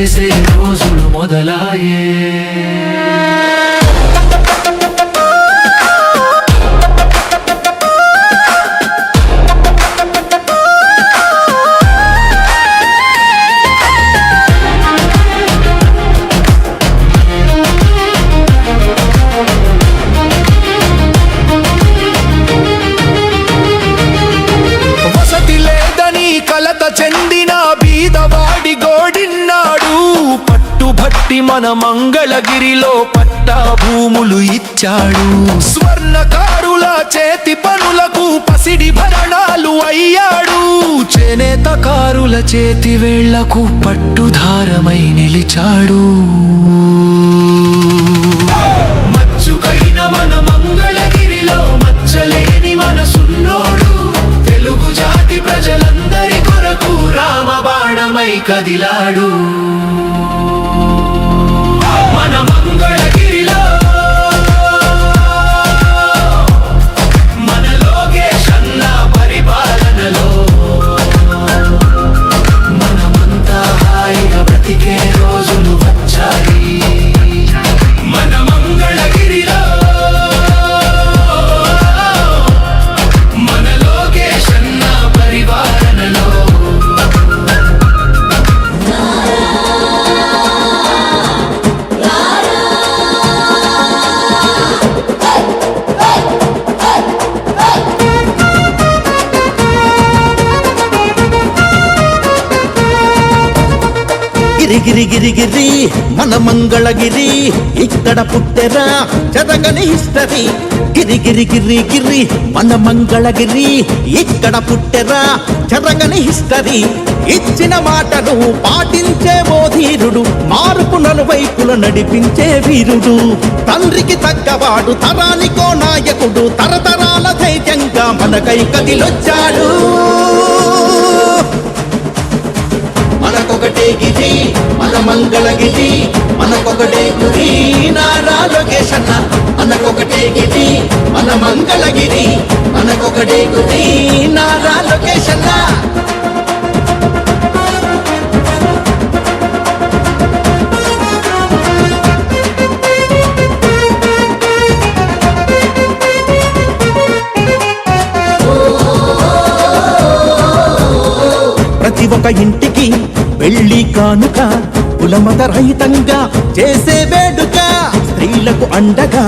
చేసే రోజులు మొదలాయే. కలత చెందిన బీదవాడి గోడిన్నాడు, పట్టుబట్టి మన మంగళగిరిలో పట్టా భూములు ఇచ్చాడు. స్వర్ణకారుల చేతి పనులకు పసిడి భరణాలు అయ్యాడు, చేనేతకారుల చేతి వేళ్లకు పట్టుధారమై నిలిచాడు. మచ్చుకైన మన మంగళగిరిలో మచ్చలేని మనసున్నోడు, తెలుగు జాతి ప్రజలందరి కొరకు రామబాణమై కదిలాడు. మన మంగళగిరిలో మన లోకేశన్న పరిపాలనలో మనమంతా హాయిగా బ్రతికే రోజులు వచ్చాయి. మన మంగళగిరిలో మన లోకేశన్న పరిపాలనలో గిరి గిరి గిరి మన మంగళగిరి, ఇక్కడ పుట్టెరా చదగని హిస్టరీ. గిరి గిరి గిరి గిరి మన మంగళగిరి, ఇక్కడ పుట్టెరా చదగని హిస్టరీ. ఇచ్చిన మాటను పాటించే ఓ ధీరుడు, మార్పు నలువైపుల నడిపించే వీరుడు. తండ్రికి తగ్గవాడు, తరానికో నాయకుడు, తరతరాల ధైర్యంగా మనకై కదిలొచ్చాడు. మనకొకటే గిరి మన మంగళగిరి, మనకొకటే గురి నారా లోకేశన్న. మనకొకటే గిరి మన మంగళగిరి, మనకొకటే గురి నారా లోకేశన్న. ప్రతి ఒక్క ఇంటికి పెళ్లి కానుక, కులమత రహితంగా చేసే వేడుక. స్త్రీలకు అండగా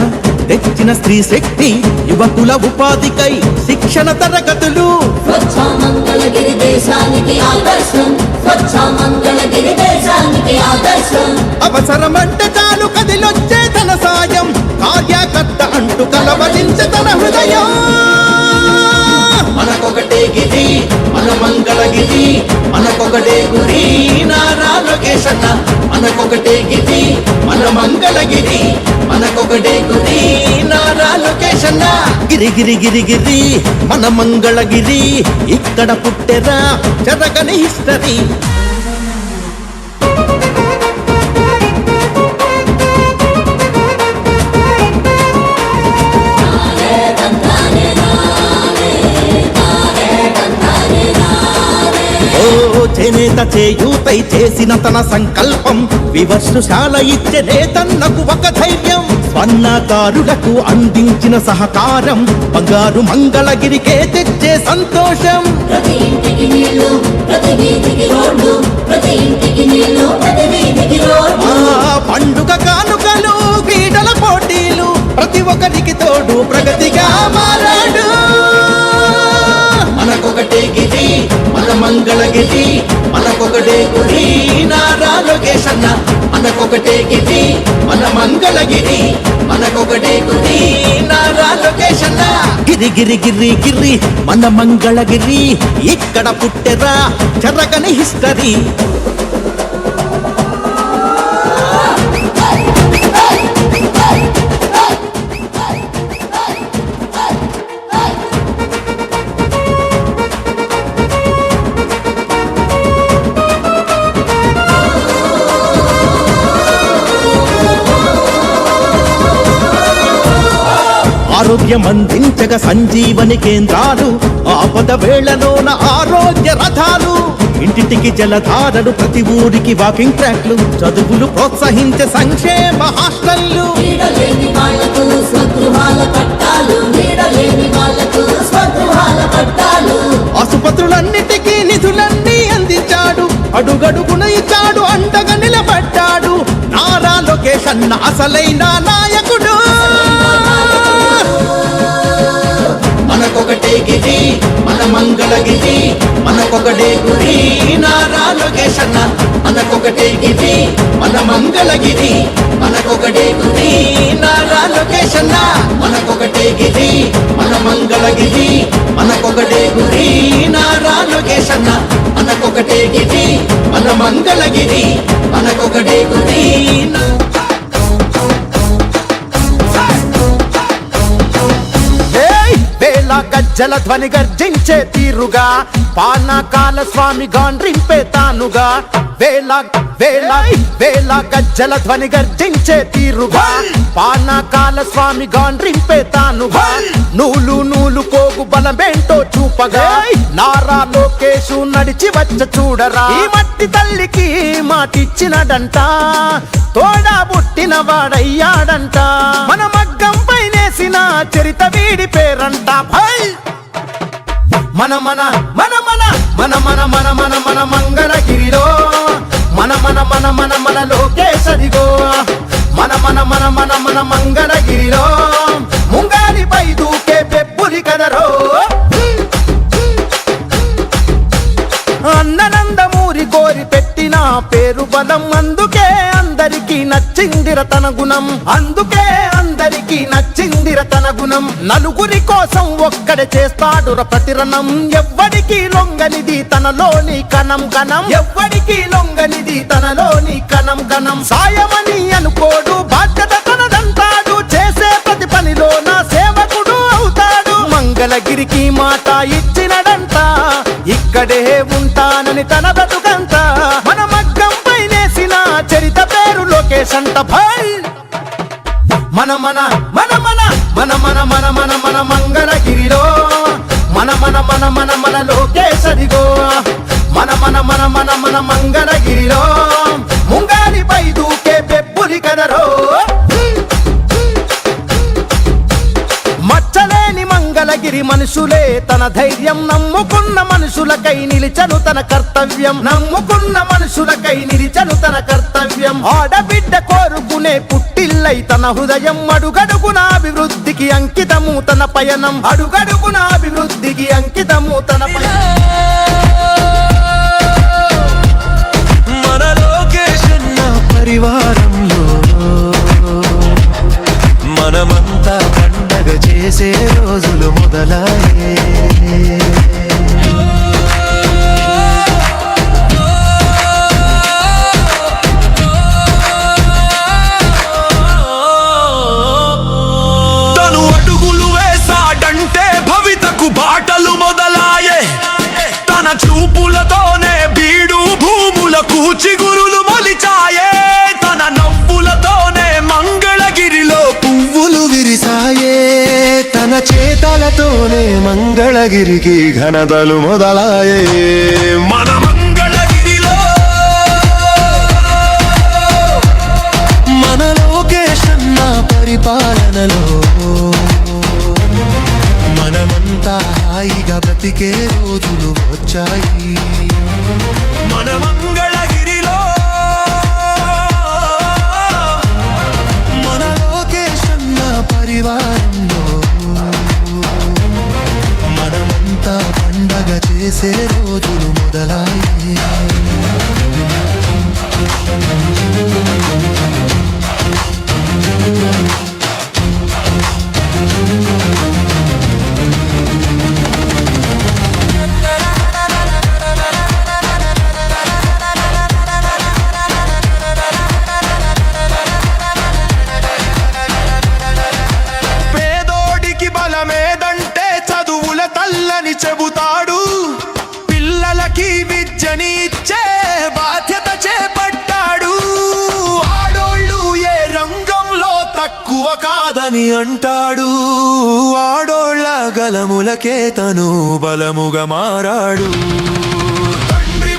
తెచ్చిన స్త్రీ శక్తి, యువకుల ఉపాధికై శిక్షణ తరగతులు. స్వచ్ఛ మంగళగిరి దేశానికి ఆదర్శం, స్వచ్ఛ మంగళగిరి దేశానికి ఆదర్శం. అవసరమంటే చాలు కదిలొచ్చే తన సాయం, కార్యకర్త అంటూ కలవరించే తన హృదయం. మనకొకటే గిరి మన మంగళగిరి, మనకొకటే గురి నారా లోకేశన్న. మనకొకటే గిరి మన మంగళగిరి, మనకొకటే గురి నారా లోకేశన్న. గిరి గిరి గిరి గిరి మన మంగళగిరి, ఇక్కడ పుట్టెరా చదగని హిస్టరీ. చేనేత చేయూతై చేసిన తన సంకల్పం, వివస్సుశాల ఇచ్చే నేతన్నకు ఒక ధైర్యం. స్వర్ణకారులకు అందించిన సహకారం, బంగారు మంగళగిరికే తెచ్చే సంతోషం. ప్రతి ఇంటికి నీళ్లు, ప్రతి వీధికి రోడ్లు, ప్రతి ఇంటికి నీళ్లు, ప్రతి వీధికి రోడ్లు. పండుగ కానుకలు, క్రీడల పోటీలు, ప్రతి ఒక్కరికి తోడు ప్రగతిగా మారాడు. మనకొకటే గిరి మన మంగళగిరి, మనకొకటే గురి నారా లోకేశన్న. మనకొకటే గిరి మన మంగళగిరి, మనకొకటే గురి నారా లోకేశన్న. గిరి గిరి గిరి గిరి మన మంగళగిరి, ఇక్కడ పుట్టెరా చెరగని హిస్టరీ. ఆరోగ్యమందించగ సంజీవని కేంద్రాలు, ఆపద వేళలోన ఆరోగ్య రథాలు. ఇంటింటికి జలధారలు, ప్రతి ఊరికి వాకింగ్ ట్రాక్లు, చదువులు ప్రోత్సహించే సంక్షేమ హాస్టళ్లు. నీడలేని వాళ్లకు స్వగృహాల పట్టాలు, నీడలేని వాళ్లకు స్వగృహాల పట్టాలు. ఆసుపత్రులన్నిటికీ నిధులన్నీ అందించాడు, అడుగడుగున ఇచ్చాడు, అండగా నిలబడ్డాడు. నారా లోకేష్ అన్న అసలైన నాయకుడు. మనకొకటే గిరి మన మంగళగిరి, మనకొకటే గురి నారా లోకేష్ అన్న. మనకొకటే గిరి మన మంగళగిరి, మనకొకటే గురి నారా లోకేష్ అన్న. మనకొకటే గిరి మన మంగళగిరి, మనకొకటే గురి నారా లోకేష్ అన్న. మనకొకటే గిరి మన మంగళగిరి, మనకొకటే గురి వేల గజ్జల ధ్వని గర్జించే తీరుగా, పానకాల స్వామి గాండ్రింపే తానుగా. వేల వేల వేల గజ్జల ధ్వని గర్జించే తీరుగా, పానకాల స్వామి గాండ్రింపే తానుగా. నూలు నూలు పోగు బలమేంటో చూపగా, నారా లోకేషు నడిచి వచ్చ చూడరా. ఈ మట్టి తల్లికి మాటిచ్చినడంట, తోడా పుట్టిన వాడయ్యాడంట. మన మగ్గం పైనేసిన చరిత వీడి పేరంట. మన మన మన మన మన మన మన మన మన మంగళగిరిలో, మన మన మన మన మన లోకేశదిగో. మన మన మన మన మన మంగళగిరిలో, ముంగాలిపై దూకే పెప్పులి కదరో. అన్ననందమూరి కోరి పెట్టిన పేరు బలం, అందుకే అందరికీ నచ్చిందిర తన గుణం, అందుకే అందరికీ నచ్చిందిర తన గుణం. నలుగురి కోసం ఒక్కడే చేస్తాడుర ప్రతిరణం, ఎవ్వడికి లొంగనిది తనలోని కణం కణం, ఎవ్వడికి లొంగనిది తనలోని కణం కణం. సాయమని అనుకోడు, బాధ్యత తనదంటాడు, చేసే ప్రతి పనిలో నా సేవకుడు అవుతాడు. మంగళగిరికి మాట ఇచ్చినడంట, ఇక్కడే ఉంటానని తన బతుకంత. మన మగ్గం పైనేసిన చరిత పేరు లోకేష్ అంట. భాయ్ మన మన మన మన మన మన మన మన మన మంగళగిరిలో, మన మన మన మన మన లోకేశదిగో. మన మన మన మన మన మంగళగిరిలో, ముంగాలిపై దూకే పెప్పులి కదరో. మచ్చలేని మంగళగిరి మనుషులే తన ధైర్యం, నమ్ముకున్న మనుషులకై నిలిచను తన కర్తవ్యం, నమ్ముకున్న మనుషులకై నిలిచను తన కర్తవ్యం. ఆడబిడ్డ కోరుకునే పుట్టిల్లై తన హృదయం, అడుగడుగున అభివృద్ధికి అంకితము తన పయనం, అడుగడుగున అభివృద్ధికి అంకితము తన పయనం. మన లోకేష్ అన్న పరివారంలో మనమంతా పండగ చేసే రోజులు మొదలాయే. తను అడుగులు వేసాడంటే భవితకు బాటలు మొదలాయే. తన చూపులతోనే బీడు భూములకు చిగురులు మొలిచాయే. తన నవ్వులతోనే మంగళగిరిలో పువ్వులు విరిసాయే. తన చేతలతోనే మంగళగిరికి ఘనతలు మొదలాయే. మన మంగళగిరిలో మన లోకేష్ అన్న పరిపాలనలో, మనమంతా హాయిగా బ్రతికే రోజులు వచ్చాయి. మన మంగళగిరిలో మన లోకేష్ అన్న పరివారంలో, మనమంతా పండగ చేసే రోజులు మొదలాయి. పేదోడికి బలమేదంటే చదువుల తల్లని చెబుతాడు. పిల్లలకి విద్యని ఇచ్చే బాధ్యత చేపట్టాడు. ఆడోళ్ళు ఏ రంగంలో తక్కువ కాదని అంటాడు. ఆడోళ్ళ గలములకే తను బలముగా మారాడు. తండ్రి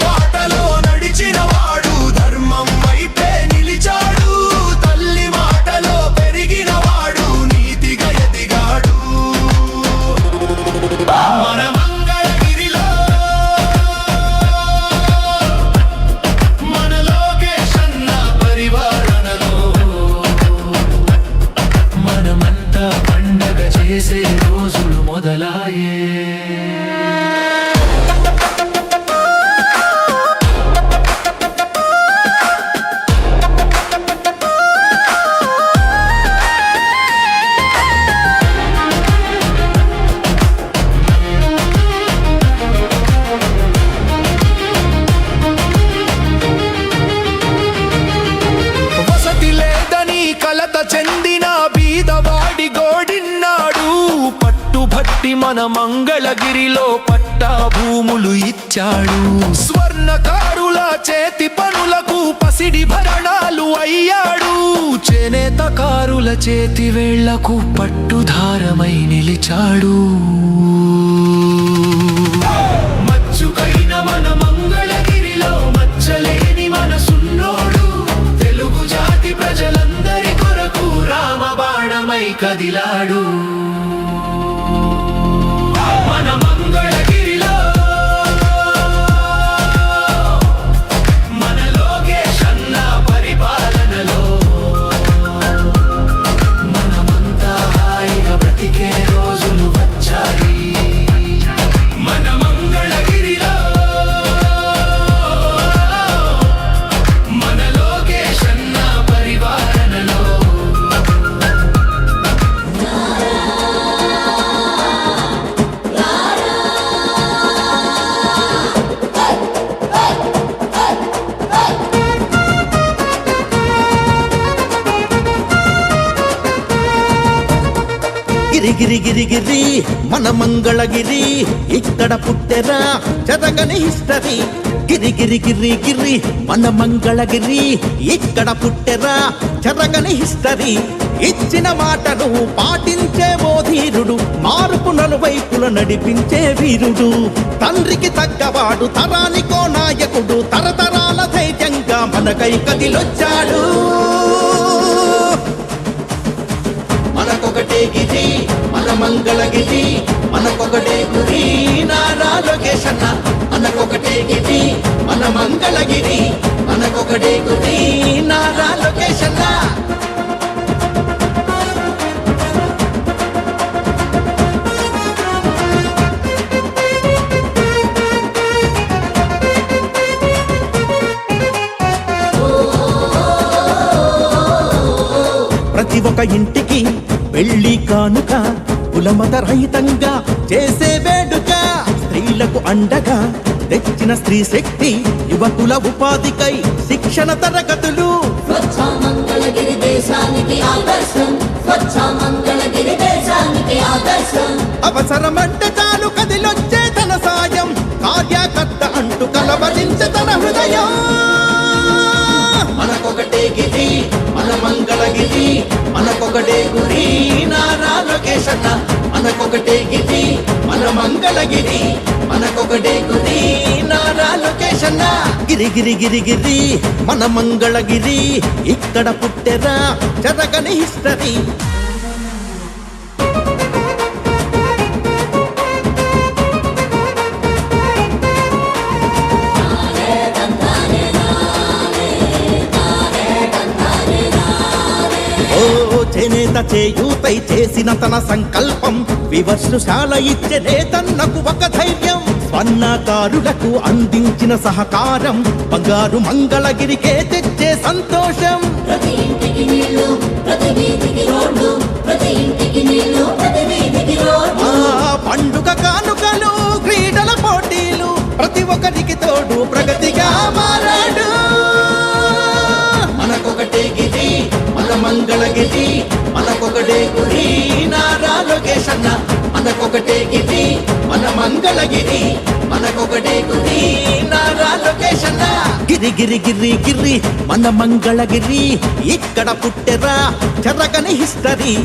పెట్టి మన మంగళగిరిలో పట్టా భూములు ఇచ్చాడు. స్వర్ణకారుల చేతి పనులకు పసిడి భరణాలు అయ్యాడు. చేనేతకారుల చేతి వేళ్లకు పట్టుధారమై నిలిచాడు. మచ్చుకైన మన మంగళగిరిలో మచ్చలేని మనసున్నోడు. తెలుగు జాతి ప్రజలందరి కొరకు రామబాణమై కదిలాడు. మన మంగళగిరిలో మన లోకేష్ అన్న పరిపాలనలో మనమంతా హాయిగా బ్రతికే రోజులు వచ్చాయి. మన మంగళగిరిలో మన లోకేష్ అన్న పరిపాలనలో గిరి గిరి గిరి గిరి మన మంగళగిరి ఇక్కడ పుట్టెరా జరగని హిస్టరీ. గిరి గిరి గిరి గిరి మన మంగళగిరి ఇక్కడ పుట్టెరా జరగని హిస్టరీ. ఇచ్చిన మాటను పాటించే ఓ ధీరుడు, మార్పు నలువైపుల నడిపించే వీరుడు. తండ్రికి తగ్గవాడు, తరానికో నాయకుడు, తరతరాల ధైర్యంగా మనకై కదిలొచ్చాడు. మనకొకటే గిరి మన మంగళగిరి, మనకొకటే గురి నారా లోకేష్ అన్న. మనకొకటే గిరి మన మంగళగిరి, మనకొకటే గురి నారా లోకేష్ అన్న. ప్రతి ఒక్క ఇంటికి పెళ్లి కానుక కులమత రహితంగా చేసే వేడుక. స్త్రీలకు అండగా తెచ్చిన స్త్రీ శక్తి, యువకుల ఉపాధికై శిక్షణ తరగతులు. స్వచ్ఛ మంగళగిరి దేశానికి ఆదర్శం, స్వచ్ఛ మంగళగిరి దేశానికి ఆదర్శం. అవసరమంటే చాలు కదిలొచ్చే తన సాయం, కార్యకర్త అంటూ కలవరించే తన హృదయం. మనకొకటే గిరి మన మంగళగిరి, మనకొకటే గురి నారా లోకేష్ అన్న. మనకొకటే గిరి మన మంగళగిరి, మనకొకటే గురి నారా లోకేష్ అన్న. గిరి గిరి గిరి గిరి మన మంగళగిరి ఇక్కడ పుట్టెరా జరగని హిస్టరీ. చేనేత చేయూతై చేసిన తన సంకల్పం, వివర్షశాల ఇచ్చే నేతన్నకు ఒక ధైర్యం. స్వర్ణకారులకు అందించిన సహకారం, బంగారు మంగళగిరికే తెచ్చే సంతోషం. ప్రతి ఇంటికి నీళ్లు, ప్రతి వీధికి రోడ్లు, ప్రతి ఇంటికి నీళ్లు, ప్రతి వీధికి రోడ్లు. పండుగ కానుకలు, క్రీడల పోటీలు, ప్రతి ఒక్కరికి తోడు ప్రగతిగా మారాడు. మనకొకటే గిరి మన మంగళగిరి, మనకొకటే గురి నారా లోకేష్ అన్న. మనకొకటే గిరి మన మంగళగిరి, మనకొకటే గురి నారా లోకేష్ అన్న. గిరి గిరి గిరి గిరి మన మంగళగిరి ఇక్కడ పుట్టెరా జరగని హిస్టరీ.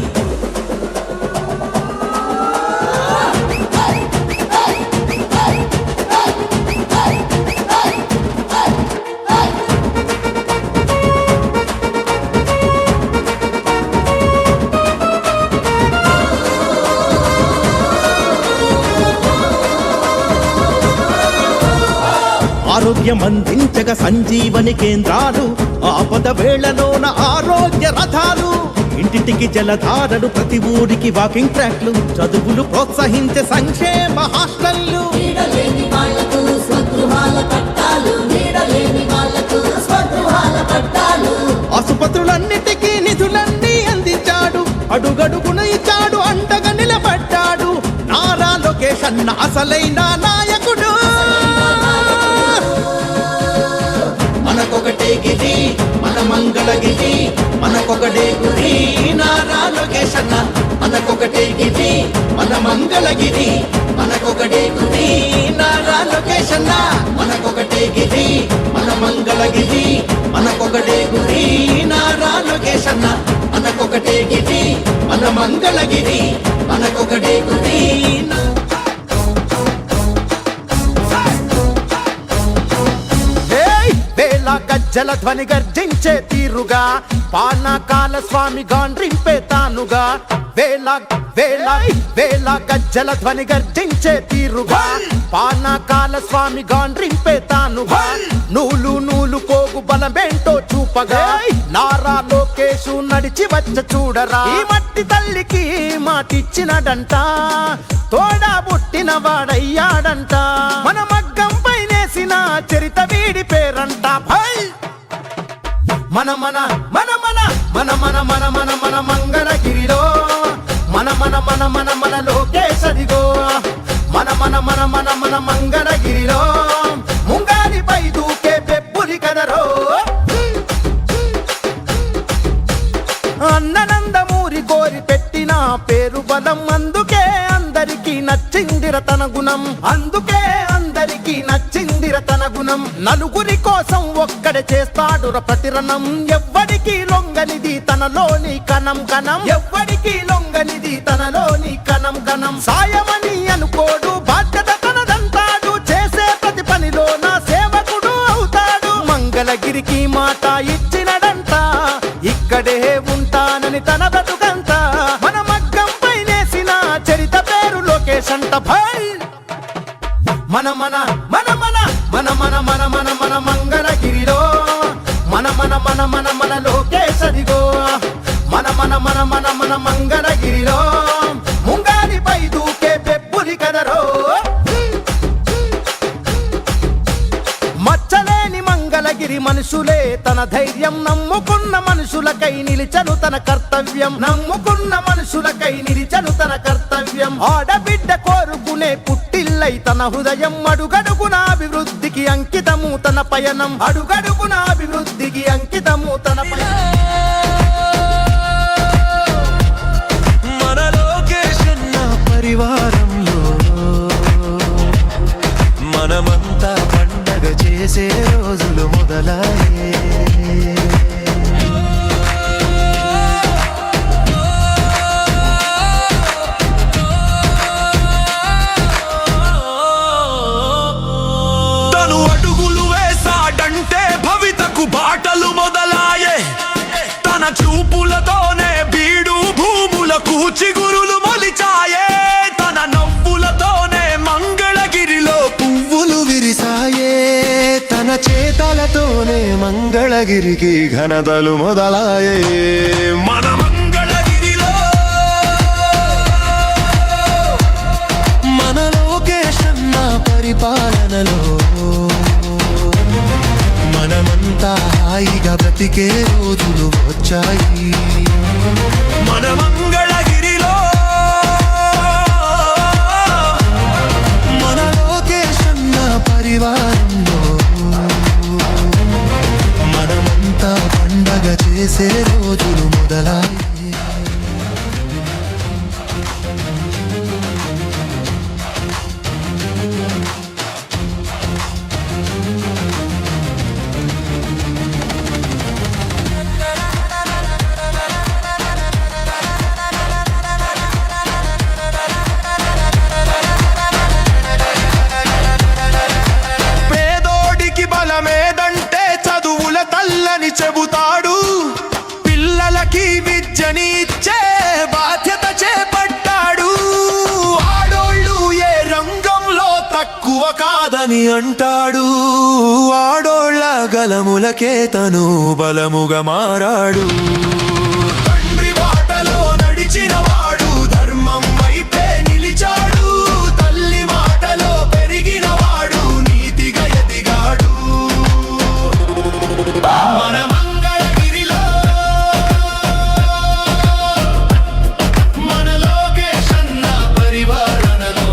ఆరోగ్యం అందించగా సంజీవని కేంద్రాలు, ఆపద వేళలోన ఆరోగ్య రథాలు. ఇంటింటికి జలధారలు, ప్రతి ఊరికి వాకింగ్ ట్రాక్లు, చదువులు ప్రోత్సహించే సంక్షేమ హాస్టళ్లు. నీడలేని వాళ్లకు స్వగృహాల పట్టాలు, నీడలేని వాళ్లకు స్వగృహాల పట్టాలు. ఆసుపత్రులన్నిటికీ నిధులన్నీ అందించాడు, అడుగడుగున ఇచ్చాడు, అండగా నిలబడ్డాడు. నారా లోకేష్ అన్న అసలైన నాయకుడు. మనకొకటే గిరి మన మంగళగిరి మనకొకటే గురి నారా లోకేష్ అన్న మనకొకటే గిరి మన మంగళగిరి మనకొకటే గురి నారా లోకేష్ అన్న మనకొకటే గిరి మన మంగళగిరి మనకొకటే గురి నారా లోకేష్ అన్న మనకొకటే గిరి మన మంగళగిరి మనకొకటే గురి వేల గజ్జల ధ్వని గర్జించే తీరుగా పానకాల స్వామి గాండ్రింపే తానుగా వేల వేల వేల గజ్జల ధ్వని గర్జించే తీరుగా పానకాల స్వామి గాండ్రింపే తానుగా నూలు నూలు కోగు బలమేంటో చూపగా నారా లోకేషు నడిచి వచ్చ చూడరా ఈ మట్టి తల్లికి మాటిచ్చినడంట తోడా పుట్టిన వాడయ్యాడంట మన మగ్గం పైనేసిన చరిత వీడి పేరంట మన మన మన మన మన మన మన మన మన మంగళగిరిలో మన మన మన మన మన లోకేశదిగో మన మన మన మన మన మంగళగిరిలో ముంగాదిపై దూకే పెప్పులి కదరో అన్ననందమూరి కోరి పెట్టిన పేరు బలం అందుకే అందరికీ నచ్చిందిర తన గుణం అందుకే అందరికీ నచ్చిందిర తన గుణం నలుగురి కోసం ఒక్కడే చేస్తాడుర ప్రతిరణం ఎవ్వడికి లొంగనిది తనలోని కణం కణం ఎవ్వడికి లొంగనిది తనలోని కణం కణం సాయమని అనుకోడు బాధ్యత తనదంటాడు చేసే ప్రతి పనిలో నా సేవకుడు అవుతాడు మంగళగిరికి మాట ఇచ్చినడంట ఇక్కడే ఉంటానని తన బ్రతుకంత మన మగ్గం పైనేసిన చరిత పేరు లోకేష్ అంట భాయ్ మన మన మన మన మన మన మన మన మన మంగళగిరిలో మన మన మన మన మన లోకేష్ అదిగో మన మన మన మన మన మంగళగిరిలో ముంగాదిపై దూకే పెప్పులి కదరో మచ్చలేని మంగళగిరి మనుషులే తన ధైర్యం నమ్ముకున్న మనుషులకై నిలిచను తన కర్తవ్యం నమ్ముకున్న మనుషులకై నిలిచను తన కర్తవ్యం ఆడబిడ్డ కోరుకునే పుట్టిల్లై తన హృదయం అడుగడుగున అభివృద్ధికి అంకితము తన పయనం అడుగడుగున అభివృద్ధికి అంకితము తన పయనం మన లోకేష్ అన్న పరివారంలో మనమంతా పండగ చేసే రోజులు మొదలయ్యే తను అడుగులు వేసాడంటే భవితకు బాటలు మొదలాయే తన చూపులతోనే బీడు భూములకు చిగురులు మొలిచాయే తన నవ్వులతోనే మంగళగిరిలో పువ్వులు విరిసాయే తన చేతలతోనే మంగళగిరికి ఘనతలు మొదలాయే మన మంగళగిరిలో మన లోకేష్ అన్న పరిపాలనలో మనమంతా హాయిగా బ్రతికే రోజులు వచ్చాయి మన మంగళగిరిలో మన లోకేష్ అన్న పరివారంలో మనమంతా పండగ చేసే రోజులు మొదలయ్యాయి బలమేదంటే చదువుల తల్లని చెబుతాడు పిల్లలకి విద్యని ఇచ్చే బాధ్యత చేపట్టాడు ఆడోళ్ళు ఏ రంగంలో తక్కువ కాదని అంటాడు ఆడోళ్ళ గలములకే తను బలముగా మారాడు తండ్రి బాటలో నడిచిన వాడు ధర్మం వైపే నిలిచాడు తల్లి మాటలో పెరిగిన వాడు నీతిగా ఎదిగాడు మన మంగళగిరిలో మన లోకేష్ అన్న పరివారణలో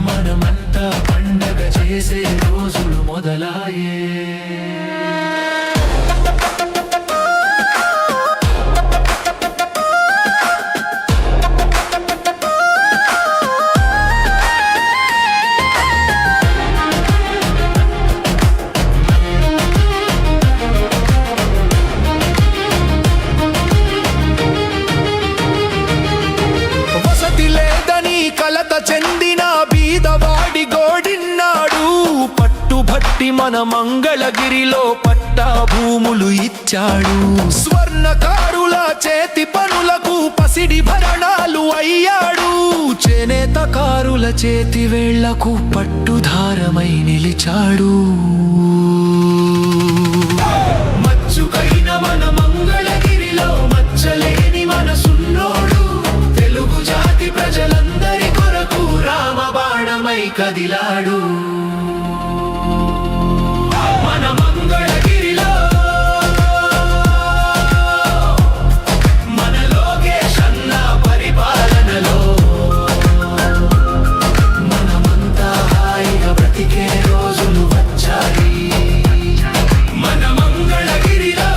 మనమంతా పండగ చేసే రోజులు మొదలాయే లాంటి మన మంగళగిరిలో పట్టా భూములు ఇచ్చాడు. స్వర్ణకారుల చేతి పనులకు పసిడి భరణాలు అయ్యాడు. చేనేతకారుల చేతి వేళ్లకు పట్టుధారమై నిలిచాడు. మచ్చుకైన మన మంగళగిరిలో మచ్చలేని మనసున్నోడు. తెలుగు జాతి ప్రజలందరి కొరకు రామబాణమై కదిలాడు. మన మంగళగిరిలో మన లోకేష్ అన్న పరిపాలనలో మనమంతా హాయిగా బ్రతికే రోజులు వచ్చాయి. మన మంగళగిరిలో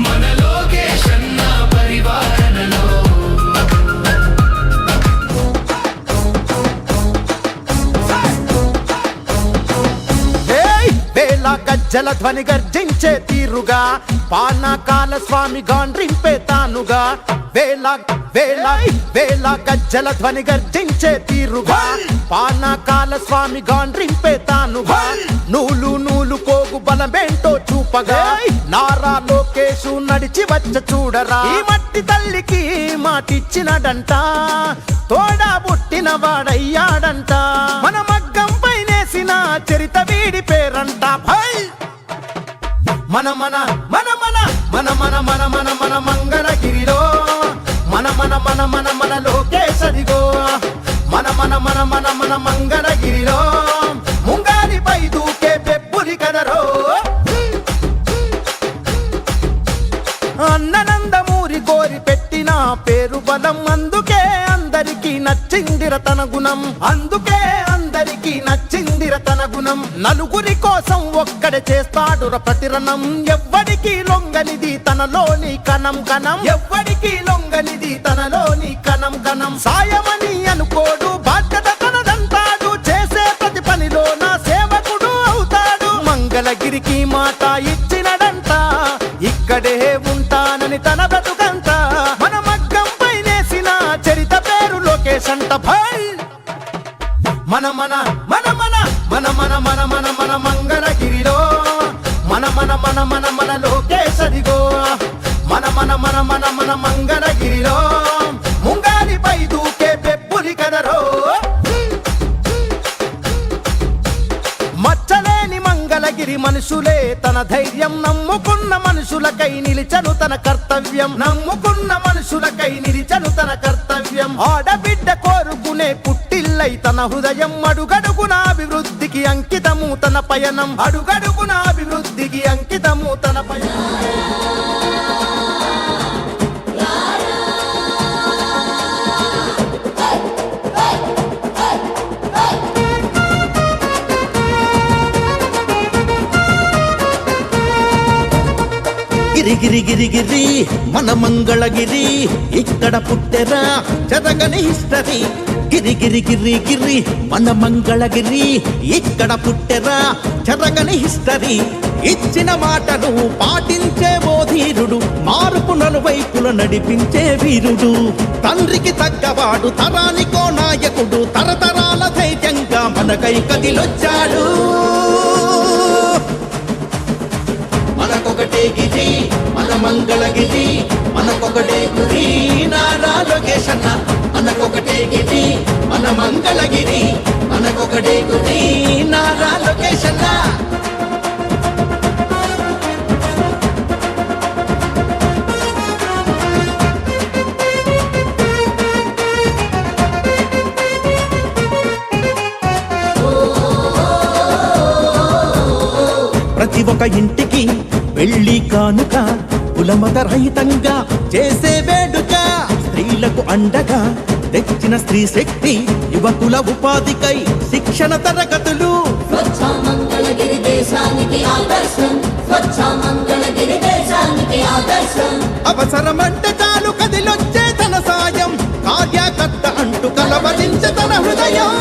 మన లోకేష్ అన్న పరిపాలనలో వేల గజ్జల ధ్వని గర్జించే తీరుగా పానకాల స్వామి గాండ్రింపే తానుగా. వేల వేల వేల గజ్జల ధ్వని గర్జించే తీరుగా పానకాల స్వామి గాండ్రింపే తానుగా. నూలు నూలు పోగు బలమేంటో చూపగా నారా లోకేషు నడిచి వచ్చ చూడరా. ఈ మట్టి తల్లికి మాటిచ్చినడంట, తోడా పుట్టిన వాడయ్యాడంట. మన మగ్గం పైనేసిన చరిత వీడి పేరంట. భై మన మన మన మన మన మన మన మన మన మంగళగిరిలో మన మన మన మన మన లోకేశదిగో. మన మన మన మన మన మంగళగిరిలో ముంగారిపై దూకే పెప్పులి కదరో. అన్ననందమూరి గోరి పెట్టిన పేరు బలం, అందుకే అందరికీ నచ్చిందిర తన గుణం. అందుకే అందరికీ నచ్చిందిర తన గుణం. నలుగురి కోసం ఒక్కడే చేస్తాడు ప్రతిరణం. ఎవ్వడికి లొంగనిది తనలోని కణం కణం. ఎవ్వడికి లొంగనిది తనలోని కణం కణం. సాయమని అనుకోడు, బాధ్యత తనదంటాడు. చేసే ప్రతి పనిలో నా సేవకుడు అవుతాడు. మంగళగిరికి మాట ఇచ్చినడంట, ఇక్కడే ఉంటానని తన బ్రతుకంత. మన మగ్గం పైనేసిన చరిత పేరు లోకేష్ అంట. భై మన మన మన మన మన మన మన మన మన మంగళగిరిలో మన మన మన మన మన లోకేశదిగో. మన మన మన మన మన మంగళగిరిలో ముంగారిపై దూకే పెప్పులి కదరో. మచ్చలేని మంగళగిరి మనుషులే తన ధైర్యం. నమ్ముకున్న మనుషులకై నిలిచను తన కర్తవ్యం. నమ్ముకున్న మనుషులకై నిలిచను తన కర్తవ్యం. ఆడబిడ్డ కోరుకునే పుట్టిల్లై తన హృదయం. అడుగడుగున అభివృద్ధికి అంకితము తన పయనం. అడుగడుగున అభివృద్ధికి అంకితము తన పయనం. గిరి గిరి గిరి గిరి మన మంగళగిరి, ఇక్కడ పుట్టెరా జరగని హిస్టరీ. గిరి గిరి గిరి గిరి మన మంగళగిరి, ఇక్కడ పుట్టెరా జరగని హిస్టరీ. ఇచ్చిన మాటను పాటించే ఓ ధీరుడు, మార్పు నలువైపుల నడిపించే వీరుడు. తండ్రికి తగ్గవాడు, తరానికో నాయకుడు. తరతరాల ధైర్యంగా మనకై కదిలొచ్చాడు. మనకొకటే గిరి మన మంగళగిరి, మనకొకటే గురి నారా లోకేష్ అన్న. మనకొకటే గిరి మన మంగళగిరి, మనకొకటే గురి నారా లోకేష్ అన్న. ప్రతి ఒక్క ఇంటికి వెళ్ళి కానుక, కులమత రహితంగా చేసే వేడుక. స్త్రీలకు అండగా తెచ్చిన స్త్రీ శక్తి, యువకుల ఉపాధికై శిక్షణ తరగతులు. స్వచ్ఛ మంగళగిరి దేశానికి ఆదర్శం. స్వచ్ఛ మంగళగిరి దేశానికి ఆదర్శం. అవసరమంటే చాలు కదిలొచ్చే తన సాయం. కార్యకర్త అంటూ కలవరించే తన హృదయం.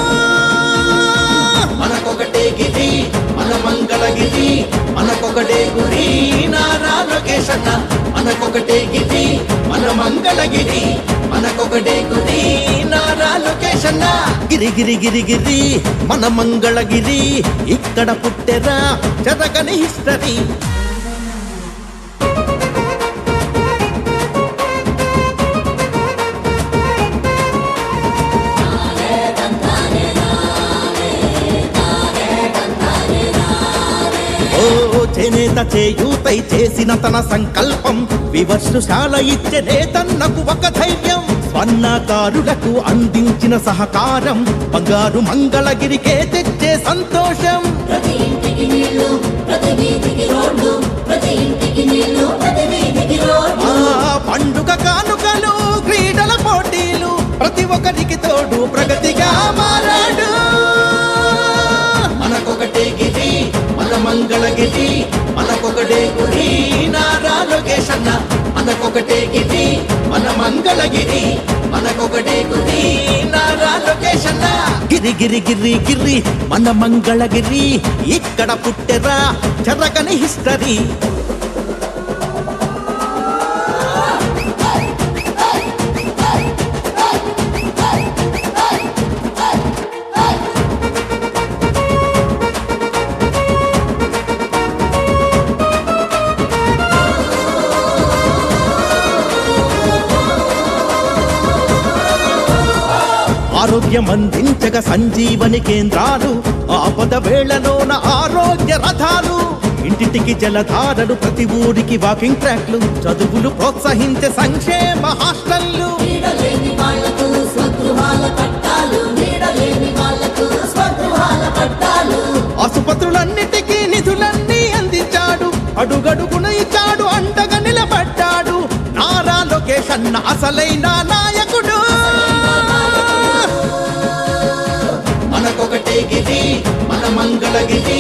మనకొకటే గిరి మన మంగళగిరి, మనకొకటే గురి నారా లోకేష్ అన్న. మనకొకటే గిరి మన మంగళగిరి, మనకొకటే గురి నారా లొకేషన్ గిరి గిరి గిరి గిరి మన మంగళగిరి ఇక్కడ పుట్టెరా చెరగని హిస్టరీ చేనేత చేయూతై చేసిన తన సంకల్పం వివస్నుశాల ఇచ్చే నేతన్నకు ఒక ధైర్యం స్వర్ణకారులకు అందించిన సహకారం బంగారు మంగళగిరికే తెచ్చే సంతోషం ప్రతి ఇంటికి నీళ్లు ప్రతి వీధికి రోడ్లు ప్రతి ఇంటికి నీళ్లు ప్రతి వీధికి రోడ్లు పండుగ కానుకలు క్రీడల పోటీలు ప్రతి ఒక్కరికి తోడు ప్రగతిగా మారాడు మనకొకటే గిరి మన మంగళగిరి మనకొకటే గురి నారా లొకేషన్ మనకొకటే గిరి మన మంగళగిరి మనకొకటే గురి నారా లొకేషన్ గిరి గిరి గిరి గిరి మన మంగళగిరి ఇక్కడ పుట్టెరా చెరగని హిస్టరీ ఆరోగ్యం అందించగ సంజీవని కేంద్రాలు ఆపద వేళలోన ఆరోగ్య రథాలు ఇంటింటికి జలధారలు ప్రతి ఊరికి వాకింగ్ ట్రాక్లు చదువులు ప్రోత్సహించే సంక్షేమ హాస్టళ్లు నీడలేని వాళ్లకు స్వగృహాల పట్టాలు నీడలేని వాళ్లకు స్వగృహాల పట్టాలు ఆసుపత్రులన్నిటికీ నిధులన్నీ అందించాడు అడుగడుగున ఇచ్చాడు అండగా నిలబడ్డాడు నారా లొకేషన్ అసలైన నాయకుడు మనకొకటే గిరి మన మంగళగిరి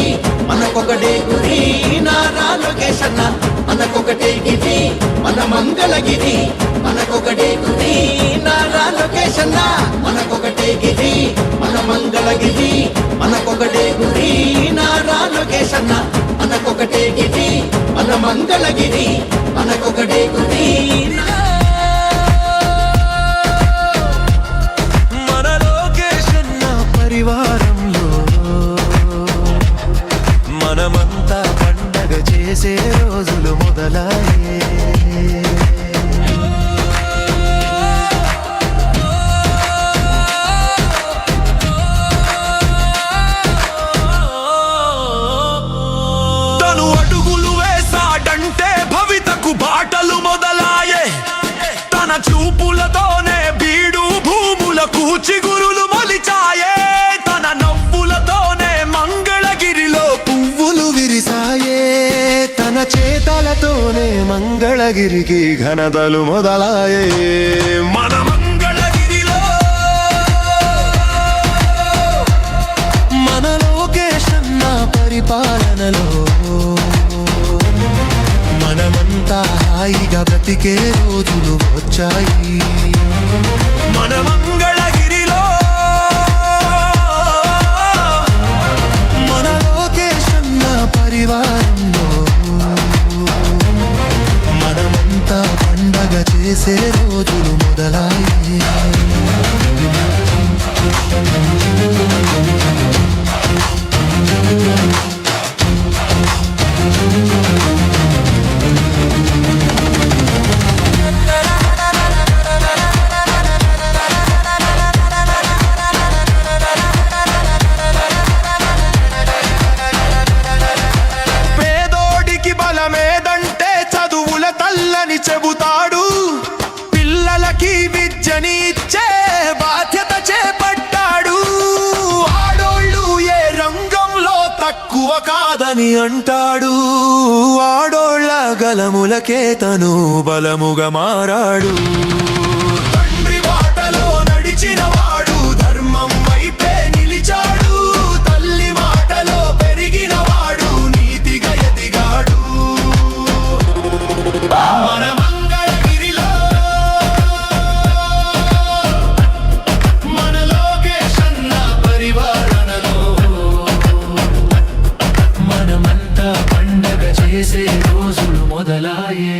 మనకొకటే గురి నారా లొకేషన్ మనకొకటే గిరి మన మంగళగిరి మనకొకటే గురి నారా లొకేషన్ మనకొకటే గిరి మన మంగళగిరి మనకొకటే గురి నారా లొకేషన్ మనకొకటే గిరి మన మంగళగిరి మనకొకటే గురి పరివారంలో మనమంతా పండగ చేసే రోజులు మొదలాయే తను అడుగులు వేసాడంటే భవితకు బాటలు మొదలాయే తన చూపులతోనే బీడు భూముల కూచిగురులు మొలిచాయే తన నవ్వులతోనే మంగళగిరిలో పువ్వులు విరిసాయే తన చేతలతోనే మంగళగిరికి ఘనతలు మొదలాయే మన మంగళగిరిలో మన లొకేషన్ పరిపాలనలో మనమంతా హాయిగా బ్రతికే రోజులు వచ్చాయి మన మంగళగిరిలో మన లొకేషన్ పరివారంలో మనమంతా పండగ చేసే రోజులు మొదలాయి చెబుతాడు పిల్లలకి విద్యని ఇచ్చే బాధ్యత చేపట్టాడు ఆడోళ్ళు ఏ రంగంలో తక్కువ కాదని అంటాడు ఆడోళ్ళ గలములకే తను బలముగా మారాడు తండ్రి బాటలో నడిచిన వాడు ధర్మం వైపే నిలిచాడు తల్లి మాటలో పెరిగిన వాడు నీతిగా ఎదిగాడు మన మంగళగిరిలో మన లొకేషన్ పరివారణలో మనమంతా పండగ చేసే రోజులు మొదలాయే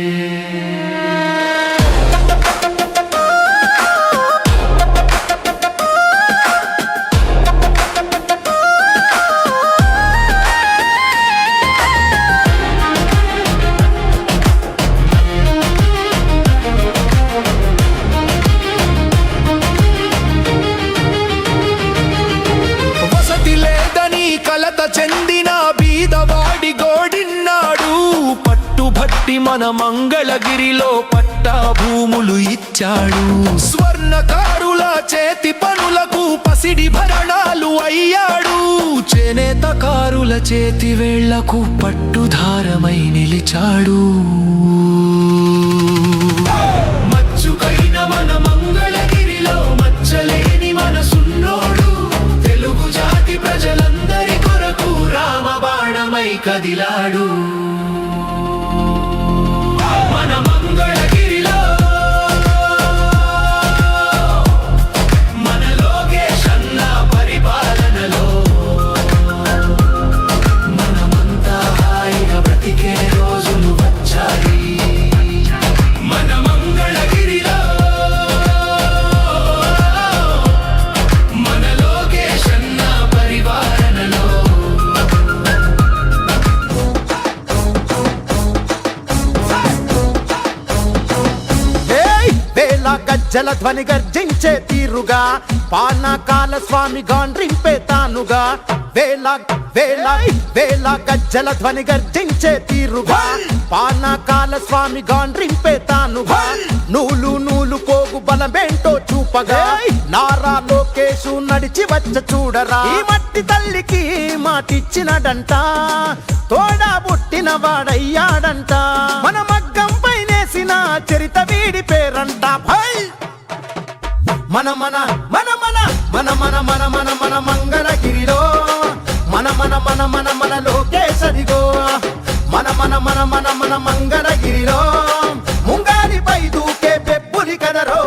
పెట్టి మన మంగళగిరిలో పట్టా భూములు ఇచ్చాడు. స్వర్ణకారుల చేతి పనులకు పసిడి భరణాలు అయ్యాడు. చేనేతకారుల చేతి వేళ్లకు పట్టుధారమై నిలిచాడు. మచ్చుకైన మన మంగళగిరిలో మచ్చలేని మనసున్నోడు. తెలుగు జాతి ప్రజలందరి కొరకు రామబాణమై కదిలాడు. మన మంగళగిరిలో మన లోకేష్ అన్న పరిపాలనలో మనమంతా హాయిగా బ్రతికే రోజులు వచ్చాయి. మన మంగళగిరిలో మన లోకేష్ అన్న పరిపాలనలో వేల గజ్జల ధ్వని గర్జించే తీరుగా పానకాల స్వామి గాండ్రింపే తానుగా. వేల వేల వేల గజ్జల ధ్వని గర్జించే తీరుగా పానకాల స్వామి గాండ్రింపే తానుగా. నూలు నూలు పోగు బలమేంటో చూపగా నారా లోకేశు నడిచి వచ్చ చూడరా. ఈ మట్టి తల్లికి మాటిచ్చినడంట, తోడా పుట్టిన వాడయ్యాడంట. మన మగ్గం పైనేసిన చరిత వీడి పేరంట. భై మన మన మన మన మన మన మన మన మన మంగళగిరిలో మన మన మన మన మన లోకేశదిగో. మన మన మన మన మన మంగళగిరిలో ముంగారిపై దూకే పెప్పులి కదరో.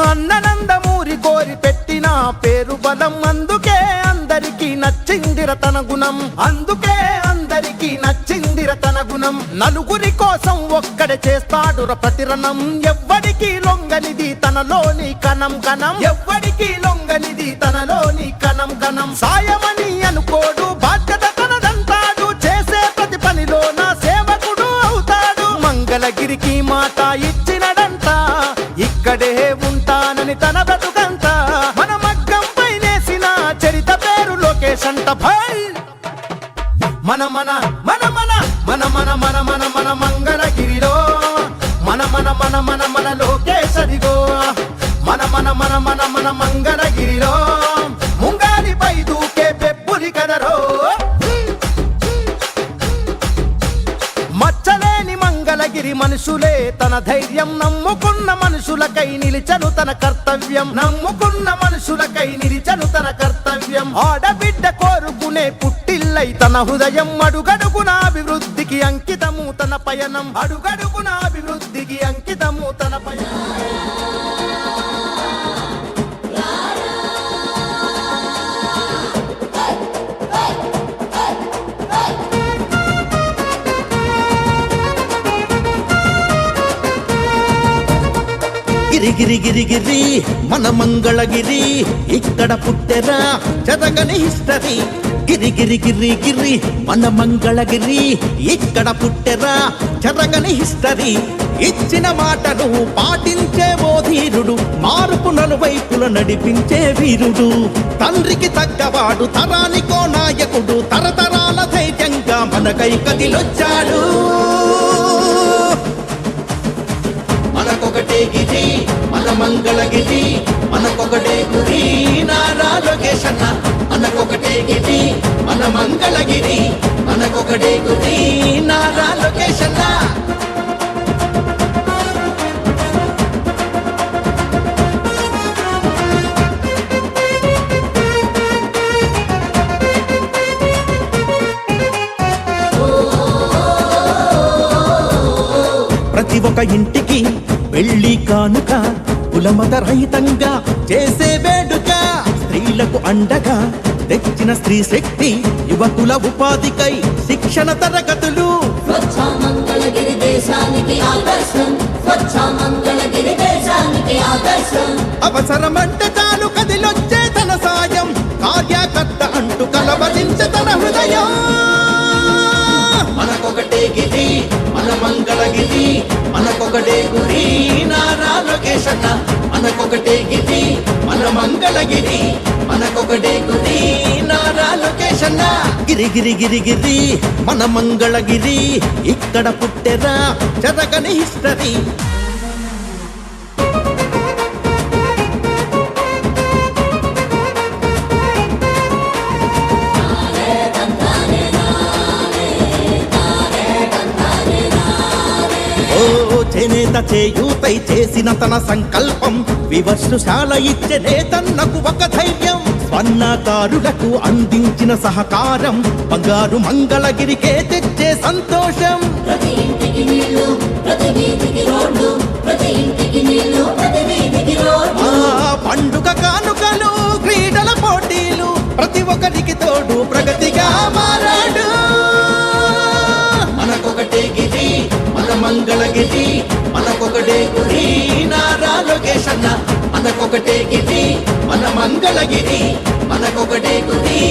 అన్ననందమూరి కోరి పెట్టిన పేరు బలం, అందుకే అందరికీ నచ్చిందిర తన గుణం. అందుకే అందరికీ నచ్చిందిర తన గుణం. నలుగురి కోసం ఒక్కడే చేస్తాడు ప్రతిరణం. ఎవ్వడికి లొంగనిది తనలోని కణం కణం. ఎవ్వడికి లొంగనిది తనలోని కణం కణం. సాయమని అనుకోడు, బాధ్యత తనదంటాడు. చేసే ప్రతి పనిలో నా సేవకుడు అవుతాడు. మంగళగిరికి మాట ఇచ్చినడంట, ఇక్కడే ఉంటానని తన బ్రతుకంత. మన మగ్గం పైనేసిన చరిత పేరు లోకేష్ అంట. భై మన మన మన మన మన మన మన మన మన మంగళగిరిలో మన మన మన మన మన లోకేశదిగో. మన మన మన మన మన మంగళగిరిలో ముంగాలిపై దూకే పెప్పులి కదరో. మచ్చలేని మంగళగిరి మనుషులే తన ధైర్యం. నమ్ముకున్న మనుషులకై నిలిచను తన కర్తవ్యం. నమ్ముకున్న మనుషులకై నిలిచను తన కర్తవ్యం. ఆడబిడ్డ కోరుకునే పుట్టిల్లై తన హృదయం. అడుగడుగున అభివృద్ధికి అంకితము తన పయనం. అడుగడుగున అభివృద్ధికి అంకితము తన పయనం. గిరి గిరి గిరి గిరి మన మంగళగిరి, ఇక్కడ పుట్టెరా చదగని హిస్టరీ. గిరి గిరి గిరి గిరి మన మంగళగిరి, ఇక్కడ పుట్టెరా చదగని హిస్టరీ. ఇచ్చిన మాటను పాటించే ఓ ధీరుడు, మార్పు నలువైపుల నడిపించే వీరుడు. తండ్రికి తగ్గవాడు, తరానికో నాయకుడు. తరతరాల ధైర్యంగా మనకై కదిలొచ్చాడు. మనకొకటే గిరి మన మంగళగిరి, మనకొకటే గురి నారా లోకేష్ అన్న. మనకొకటే గిరి మన మంగళగిరి, మనకొకటే గురి నారా లోకేష్ అన్న. ప్రతి ఒక్క ఇంటికి పెళ్లి కానుక, కులమత రహితంగా చేసే వేడుక. స్త్రీలకు అండగా తెచ్చిన స్త్రీ శక్తి, యువకుల ఉపాధికై శిక్షణ తరగతులు. స్వచ్ఛ మంగళగిరి దేశానికి ఆదర్శం. స్వచ్ఛ మంగళగిరి దేశానికి ఆదర్శం. అవసరమంటే చాలు కదిలొచ్చే తన సాయం. కార్యకర్త అంటూ కలవరించే తన హృదయం. మనకొకటే గిరి మన మంగళగిరి, మనకొకటే గురి నారా లోకేష్ అన్న. మనకొకటే గిరి మన మంగళగిరి, మనకొకటే గురి నారా లొకేషన్ గిరి గిరి గిరి గిరి మన మంగళగిరి ఇక్కడ పుట్టెరా చెరగని హిస్టరీ చేనేత చేయూతై చేసిన తన సంకల్పం వివర్షశాల ఇచ్చే నేతన్నకు ఒక ధైర్యం స్వర్ణకారులకు అందించిన సహకారం బంగారు మంగళగిరికే తెచ్చే సంతోషం ప్రతి ఇంటికి నీళ్లు ప్రతి వీధికి రోడ్లు ప్రతి ఇంటికి నీళ్లు ప్రతి వీధికి రోడ్లు పండుగ కానుకలు క్రీడల పోటీలు ప్రతి ఒక్కరికి తోడు ప్రగతిగా మారాడు మనకొకటే గిరి మన మంగళగిరి మనకొకటే గురి నారా లోకేష్ అన్న మనకొకటే గిరి మన మంగళగిరి మనకొకటే గురి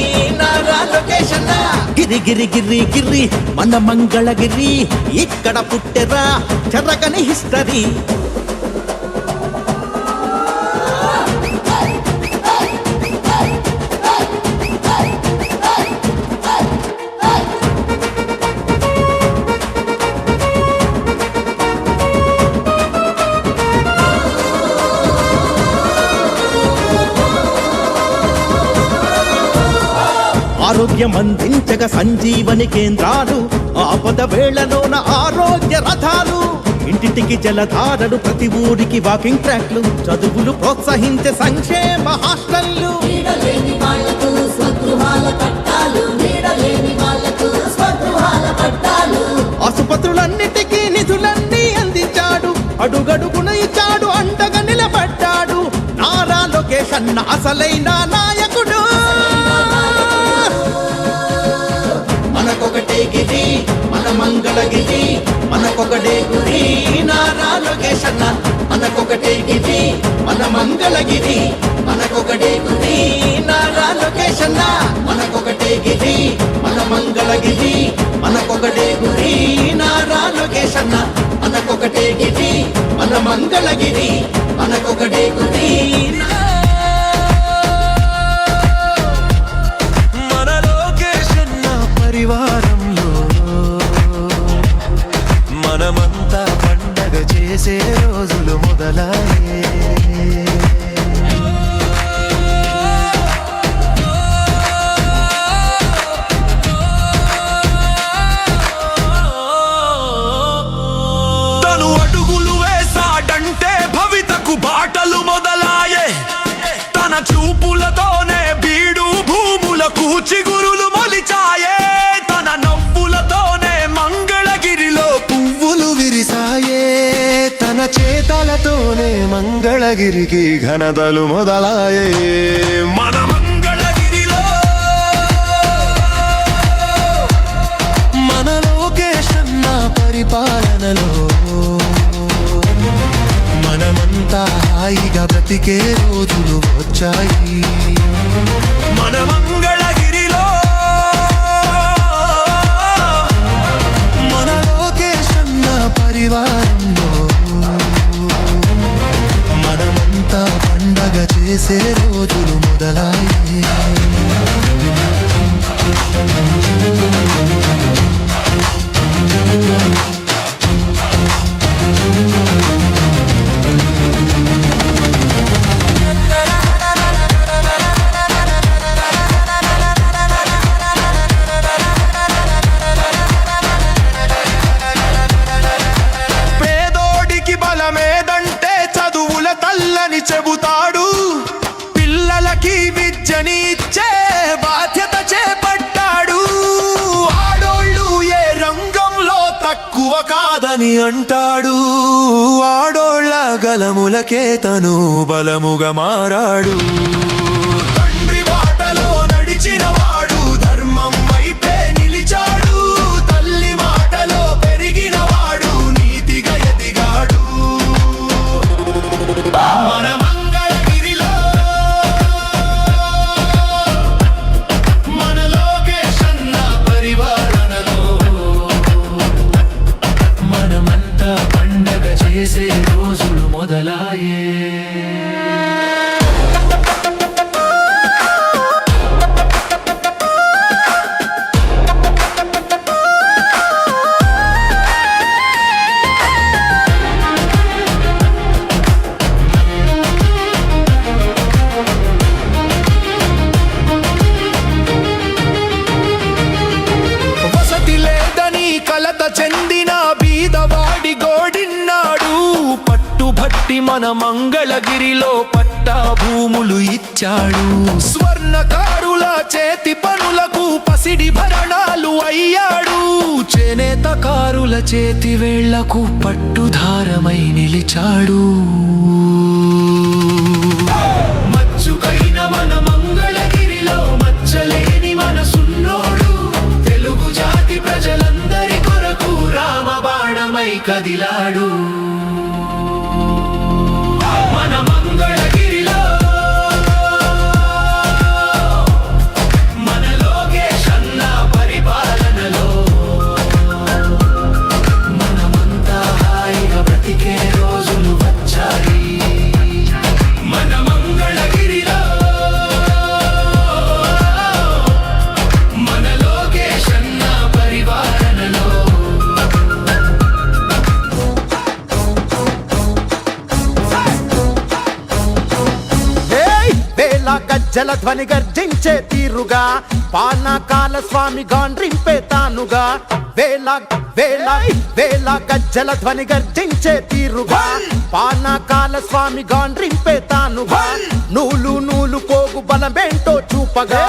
నారా లోకేష్ అన్న గిరి గిరి గిరి గిరి మన మంగళగిరి ఇక్కడ పుట్టెరా చెరగని హిస్టరీ ఆరోగ్యం అందించగ సంజీవని కేంద్రాలు ఆపద వేళలోన ఆరోగ్య రథాలు ఇంటింటికి జలధారలు ప్రతి ఊరికి వాకింగ్ ట్రాక్లు చదువులు ప్రోత్సహించే సంక్షేమ హాస్టళ్లు నీడలేని వాళ్లకు స్వగృహాల పట్టాలు నీడలేని వాళ్లకు స్వగృహాల పట్టాలు ఆసుపత్రులన్నిటికీ నిధులన్నీ అందించాడు అడుగడుగున ఇచ్చాడు అండగా నిలబడ్డాడు నారా లోకేష్ అన్న అసలైన నాయకుడు మనకొకటే గిరి మన మంగళగిరి మనకొకటే గురి నారా లోకేష్ అన్న మనకొకటే గిరి మన మంగళగిరి మనకొకటే గురి నారా లోకేష్ అన్న మనకొకటే గిరి మన మంగళగిరి మనకొకటే గురి నారా లోకేష్ అన్న మనకొకటే గిరి మన మంగళగిరి మనకొకటే గురి పరివారంలో మనమంతా పండగ చేసే రోజులు మొదలయ్యే తను అడుగులు వేసాడంటే భవితకు బాటలు మొదలాయే తన చూపులతోనే బీడు భూములకు చిగురులు మొలిచాయే తన నవ్వులతోనే మంగళగిరిలో పువ్వులు విరిసాయే తన చేతలతోనే మంగళగిరికి ఘనతలు మొదలాయే మన మంగళగిరిలో మన లోకేష్ అన్న పరిపాలనలో మనమంతా హాయిగా బ్రతికే రోజులు వచ్చాయి మన మంగళగిరిలో మన లోకేష్ అన్న పరివారంలో మనమంతా పండగ చేసే రోజులు మొదలయ్యాయి బలమేదంటే చదువుల తల్లని చెబుతాడు పిల్లలకి విద్యని ఇచ్చే బాధ్యత చేపట్టాడు ఆడోళ్ళు ఏ రంగంలో తక్కువ కాదని అంటాడు ఆడోళ్ళ గలములకే తను బలముగా మారాడు తండ్రి బాటలో నడిచిన వాడు ధర్మం వైపే నిలిచాడు తల్లి మాటలో పెరిగిన వాడు నీతిగా ఎదిగాడు మన మంగళగిరిలో మన లోకేష్ అన్న పరివారణలో మనమంతా పండగ చేసే రోజులు మొదలాయే పెట్టి మన మంగళగిరిలో పట్టా భూములు ఇచ్చాడు. స్వర్ణకారుల చేతి పనులకు పసిడి భరణాలు అయ్యాడు. చేనేతకారుల చేతి వేళ్లకు పట్టుధారమై నిలిచాడు. మచ్చుకైన మన మంగళగిరిలో మచ్చలేని మనసున్నోడు. తెలుగు జాతి ప్రజలందరి కొరకు రామబాణమై కదిలాడు. మన మంగళగిరిలో మన లోకేష్ అన్న పరిపాలనలో మనమంతా హాయిగా బ్రతికే రోజులు వచ్చాయి. మన మంగళగిరిలో మన లోకేష్ అన్న పరిపాలనలో ఏయ్! వేల గజ్జల ధ్వని గర్జించే తీరుగా పానకాల స్వామి గాండ్రింపే తానుగా. వేల వేల వేల గజ్జల ధ్వని గర్జించే తీరుగా పానకాల స్వామి గాండ్రింపే తానుగా. నూలు నూలు పోగు బలమేంటో చూపగా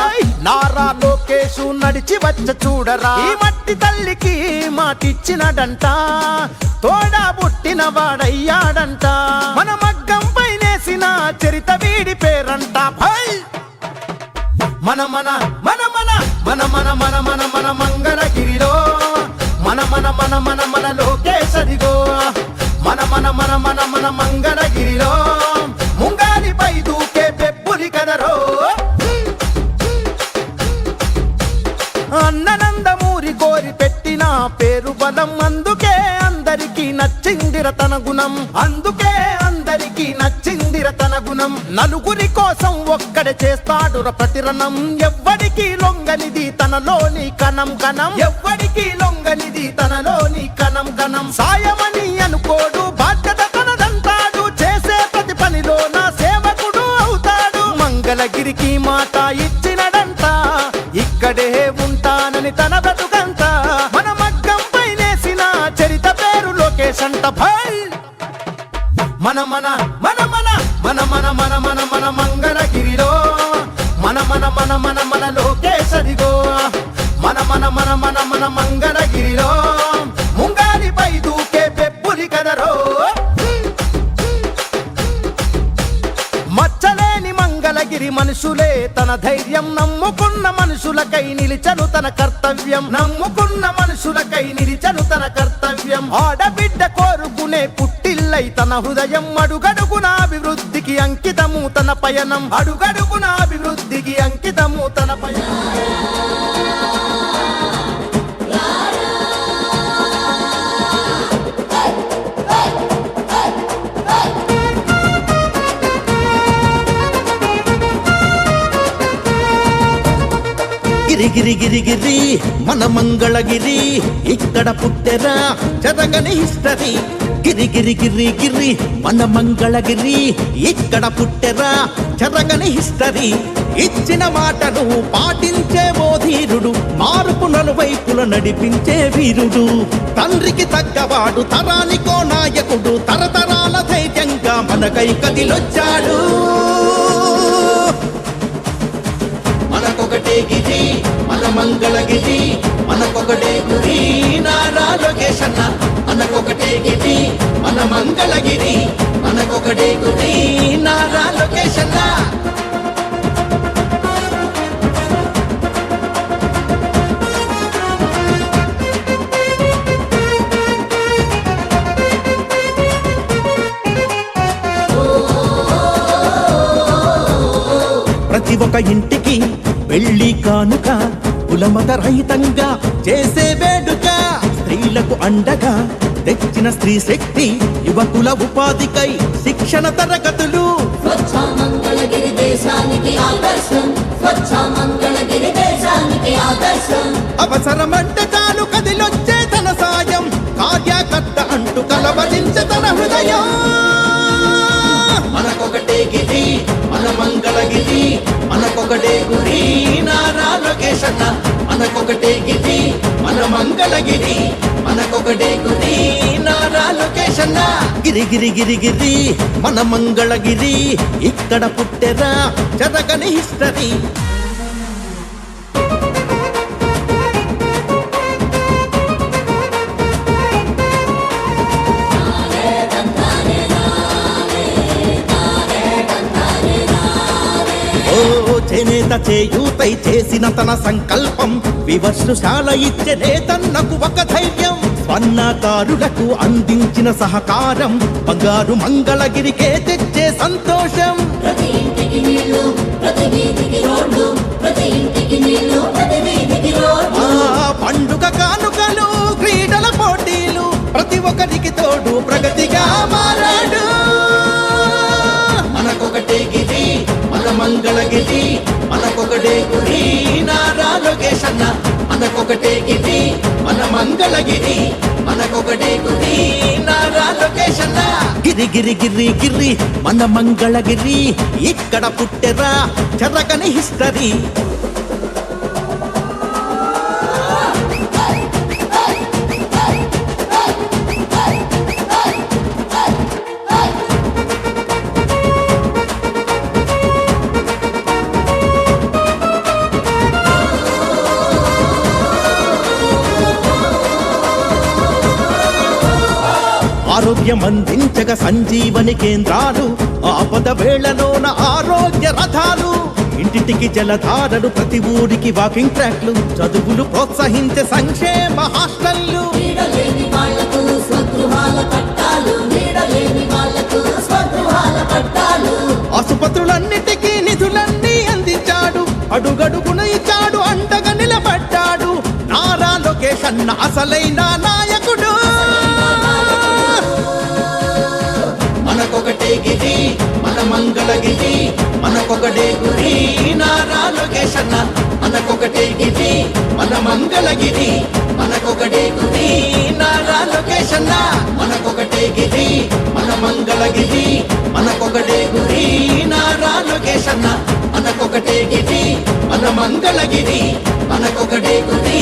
నారా లోకేషు నడిచి వచ్చ చూడరా. ఈ మట్టి తల్లికి మాటిచ్చినడంట, తోడా పుట్టిన వాడయ్యాడంట. మన మగ్గం పైనేసిన చరిత వీడి పేరంట. భయ్! మన మన మన మన మన మన మన మన మన మంగళగిరిలో మన మన మన మన మన లోకేశదిగో. మన మన మన మన మన మంగళగిరిలో ముంగాలిపై దూకే పెప్పులి కదరో. అన్ననందమూరి కోరి పెట్టిన పేరు బలం, అందుకే అందరికీ నచ్చిందిర తన గుణం. అందుకే అందరికీ నచ్చిందిర తన గుణం. నలుగురి కోసం ఒక్కడే చేస్తాడు ప్రతిరణం. ఎవ్వడికి లొంగనిది తనలోని కణం కణం. ఎవ్వడికి లొంగనిది తనలోని కణం కణం. సాయమని అనుకోడు, బాధ్యత తనదంటాడు. చేసే ప్రతి పనిలో నా సేవకుడు అవుతాడు. మంగళగిరికి మాట ఇచ్చినడంట, ఇక్కడే ఉంటానని తన బ్రతుకంత. మన మగ్గం పైనేసిన చరిత పేరు లోకేష్ అంట. భయ్! మన మన మన మన మన మన మన మన మన మంగళగిరిలో మన మన మన మన మన లోకేశదిగో. మన మన మన మన మన మంగళగిరిలో ముంగాలిపై దూకే పెప్పులి కదరో. మచ్చలేని మంగళగిరి మనుషులే తన ధైర్యం. నమ్ముకున్న మనుషులకై నిలిచను తన కర్తవ్యం. నమ్ముకున్న మనుషులకై నిలిచను తన కర్తవ్యం. ఆడబిడ్డ కోరుకునే పుట్టిల్లై తన హృదయం. అడుగడుగున అభివృద్ధికి అంకితము తన పయనం. అడుగడుగున అభివృద్ధికి అంకితము తన పయనం. గిరి గిరి గిరి గిరి మన మంగళగిరి, ఇక్కడ పుట్టెరా జరగని హిస్టరీ. గిరి గిరి గిరి గిరి మన మంగళగిరి, ఇక్కడ పుట్టెరా జరగని హిస్టరీ. ఇచ్చిన మాటను పాటించే ఓ ధీరుడు, మార్పు నలువైపుల నడిపించే వీరుడు. తండ్రికి తగ్గవాడు, తరానికో నాయకుడు. తరతరాల ధైర్యంగా మనకై కదిలొచ్చాడు. మనకొకటే గిరి మన మంగళగిరి, మనకొకటే గురి నారా లోకేష్ అన్న. మనకొకటే గిరి మన మంగళగిరి, మనకొకటే గురి నారా లోకేష్ అన్న. ప్రతి ఒక్క ఇంటికి పెళ్లి కానుక, కులమత రహితంగా చేసే వేడుక. స్త్రీలకు అండగా తెచ్చిన స్త్రీ శక్తి, యువకుల ఉపాధికై శిక్షణ తరగతులు. స్వచ్ఛ మంగళగిరి దేశానికి ఆదర్శం. స్వచ్ఛ మంగళగిరి దేశానికి ఆదర్శం. అవసరమంటే చాలు కదిలొచ్చే తన సాయం. కార్యకర్త అంటూ కలవరించే తన హృదయం. మనకొకటే గిరి మన మంగళగిరి, మనకొకటే గురి నారా లోకేష్ అన్న. మనకొకటే గిరి మన మంగళగిరి మనకొకటే గురి నారా లోకేష్ అన్న గిరి గిరి గిరి గిరి మన మంగళగిరి ఇక్కడ పుట్టెరా జరగని హిస్టరీ చేనేత చేయూతై చేసిన తన సంకల్పం వివస్సుశాల ఇచ్చే నేతన్నకు ఒక ధైర్యం స్వర్ణకారులకు అందించిన సహకారం బంగారు మంగళగిరికే తెచ్చే సంతోషం ప్రతి ఇంటికి నీళ్లు ప్రతి వీధికి రోడ్లు ప్రతి ఇంటికి నీళ్లు ప్రతి వీధికి రోడ్లు పండుగ కానుకలు క్రీడల పోటీలు ప్రతి ఒక్కరికి తోడు ప్రగతిగా మారాడు మనకొకటే గిరి మన మంగళగిరి మనకొకటే గురి నారా లోకేష్ అన్న మనకొకటే గిరి మన మంగళగిరి మనకొకటే గురి నారా లోకేష్ అన్న గిరి గిరి గిరి గిరి మన మంగళగిరి ఇక్కడ పుట్టెరా జరగని హిస్టరీ ఆరోగ్యం అందించగ సంజీవని కేంద్రాలు ఆపద వేళలోన ఆరోగ్య రథాలు ఇంటింటికి జలధారలు ప్రతి ఊరికి వాకింగ్ ట్రాక్లు చదువులు ప్రోత్సహించే సంక్షేమ హాస్టళ్లు నీడలేని వాళ్లకు స్వగృహాల పట్టాలు నీడలేని వాళ్లకు స్వగృహాల పట్టాలు ఆసుపత్రులన్నిటికీ నిధులన్నీ అందించాడు అడుగడుగున ఇచ్చాడు అండగా నిలబడ్డాడు నారా లోకేష్ అన్న అసలైన నాయకుడు మనకొకటే గిరి మన మంగళగిరి మనకొకటే గురి నారా లోకేష్ అన్న మనకొకటే గిరి మన మంగళగిరి మనకొకటే గురి నారా లోకేష్ అన్న మనకొకటే గిరి మన మంగళగిరి మనకొకటే గురి నారా లోకేష్ అన్న మనకొకటే గిరి మన మంగళగిరి మనకొకటే గురి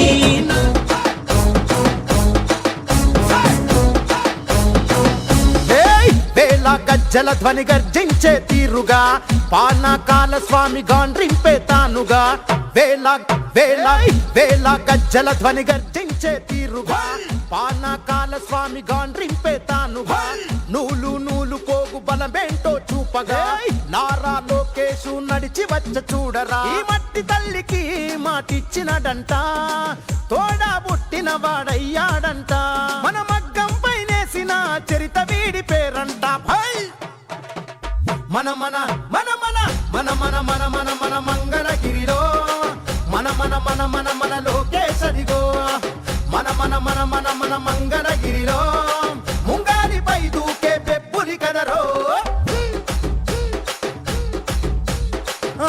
గజ్జల ధ్వని గర్జించే తీరుగా పానకాల స్వామి గాండ్రింపే తానుగా వేల వేల వేల గజ్జల ధ్వని గర్జించే తీరుగా పానకాల స్వామి గాండ్రింపే తానుగా నూలు నూలు కోగు బలమేంటో చూపగా నారా లోకేషు నడిచి వచ్చ చూడరా ఈ మట్టి తల్లికి మాటిచ్చినడంట తోడా పుట్టిన వాడయ్యాడంట మన మగ్గం పైనేసిన చరిత వీడి పేరంట మన మన మన మన మన మన మన మన మన మంగళగిరిలో మన మన మన మన మన లోకేశరిగో మన మన మన మన మన మంగళగిరిలో ముంగారిపై దూకే పెప్పులి కదరో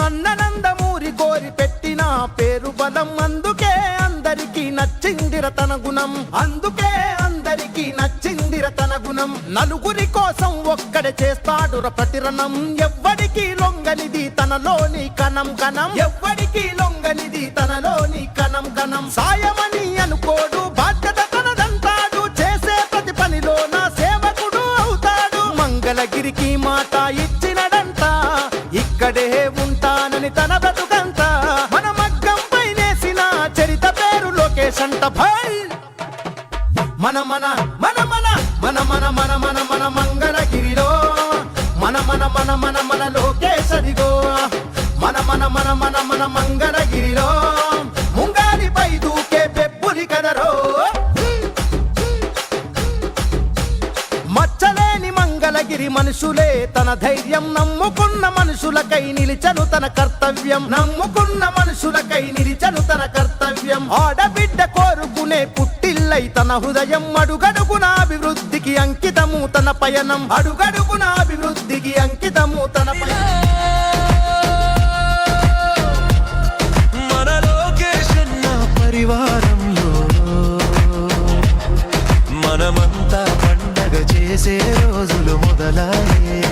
అన్ననందమూరి కోరి పెట్టిన పేరు బలం అందుకే అందరికీ నచ్చిందిర తన గుణం అందుకే అందరికీ నచ్చిందిర తన గుణం నలుగురి కోసం ఒక్కడే చేస్తాడు ప్రతిరణం ఎవ్వడికి లొంగనిది తనలోని కణం కణం ఎవ్వడికి లొంగనిది తనలోని కణం కణం సాయమని అనుకోడు బాధ్యత తనదంటాడు చేసే ప్రతి పనిలో నా సేవకుడు అవుతాడు మంగళగిరికి మాట ఇచ్చినడంట ఇక్కడే ఉంటానని తన బ్రతుకంత మన మగ్గం పైనేసిన చరిత పేరు లోకేష్ అంట భాయ్ మన మన మన మన మన మన మన మన మన మంగళగిరిలో మన మన మన మన మన లోకేశరిగో మన మన మన మన మన మంగళగిరిలో ముంగారిపై దూకే పెప్పులి కదరో మచ్చలేని మంగళగిరి మనుషులే తన ధైర్యం నమ్ముకున్న మనుషులకై నిలిచను తన కర్తవ్యం నమ్ముకున్న మనుషులకై నిలిచను తన కర్తవ్యం ఆడబిడ్డ కోరుకునే పుట్టిల్లై తన హృదయం అడుగడుగున అభివృద్ధికి అంకితము తన పయనం అడుగడుగున అభివృద్ధికి అంకితము తన పయనం మన లోకేష్ అన్న పరివారంలో మనమంతా పండగ చేసే రోజులు మొదలయ్యే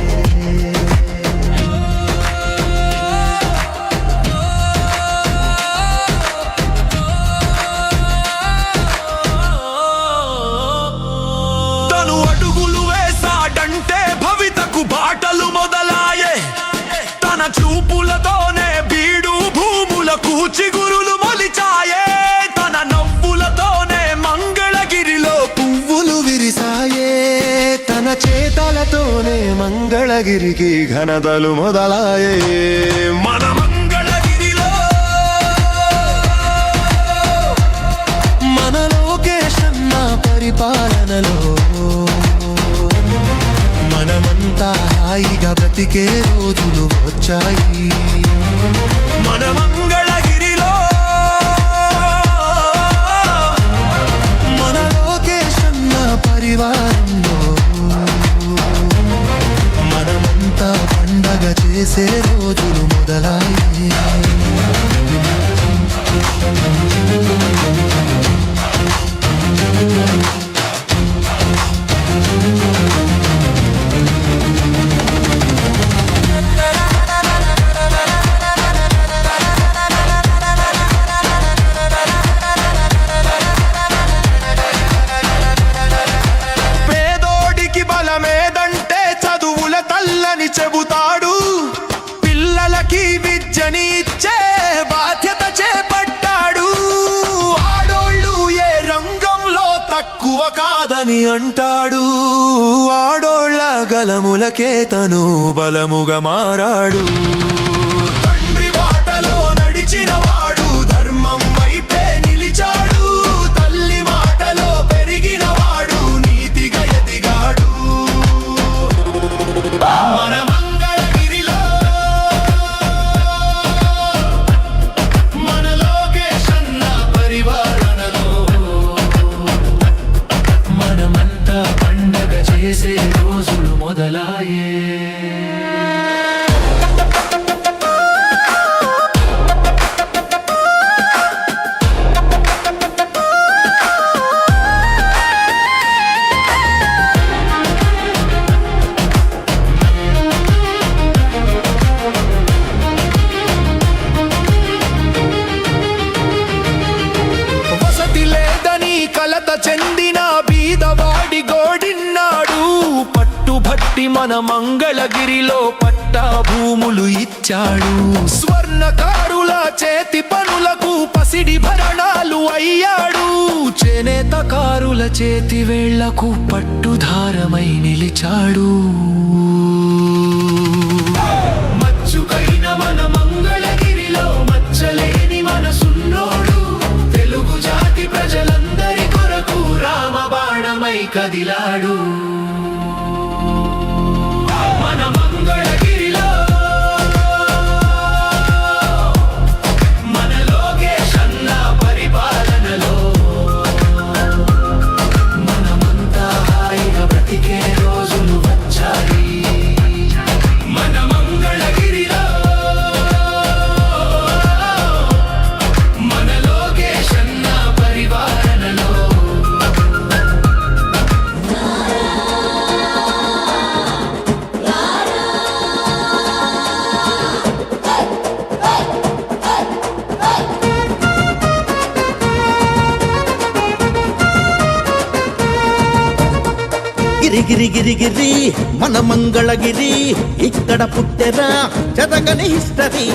చూపులతోనే బీడు భూములకు చిగురులు మొలిచాయే, తన నవ్వులతోనే మంగళగిరిలో పువ్వులు విరిసాయే, తన చేతలతోనే మంగళగిరికి ఘనతలు మొదలాయే. మన మంగళగిరిలో మన లోకేశన్న పరిపాలనలో మనమంతా హాయిగా బ్రతికే రోజులు వచ్చాయి. మన మంగళగిరిలో మన లోకేశన్న పరివారంలో మనమంతా పండగ చేసే రోజులు మొదలాయి. పేదోడికి బలమేదంటే చదువుల తల్లని చెబుతాడు, పిల్లలకి విద్యని ఇచ్చే బాధ్యత చేపట్టాడు. ఆడోళ్ళు ఏ రంగంలో తక్కువ కాదని అంటాడు, ఆడోళ్ళ గలములకే తను బలముగా మారాడు. తండ్రి బాటలో నడిచిన వాడు ధర్మం వైపే నిలిచాడు, తల్లి మాటలో పెరిగిన వాడు నీతిగా ఎదిగాడు. మన మంగళగిరిలో మన లోకేశన్న పరివారణలో మనమంతా పండగ చేసే రోజులు మొదలాయే. వసతి లేదని కలత చెందిన బీదవాడి గోడిన్నాడు, పట్టుబట్టి మన మంగళగిరిలో పట్టా భూములు ఇచ్చాడు. స్వర్ణకారుల చేతి పనులకు పసిడి భరణాలు అయ్యాడు, చేనేతకారుల చేతి వేళ్లకు పట్టుధారమై నిలిచాడు. మచ్చుకైన మన మంగళగిరిలో మచ్చలేని మనసున్నోడు, తెలుగు జాతి ప్రజలందరి కొరకు రామబాణమై కదిలాడు. మన మంగళగిరిలో మన లోకేశన్న పరిపాలనలో మనమంతా హాయిగా బ్రతికే రోజులు వచ్చాయి. మన మంగళగిరిలో మన లోకేశన్న పరివారణలో గిరి గిరి గిరి గిరి మన మంగళగిరి ఇక్కడ పుట్టెరా చదగని హిస్టరీ.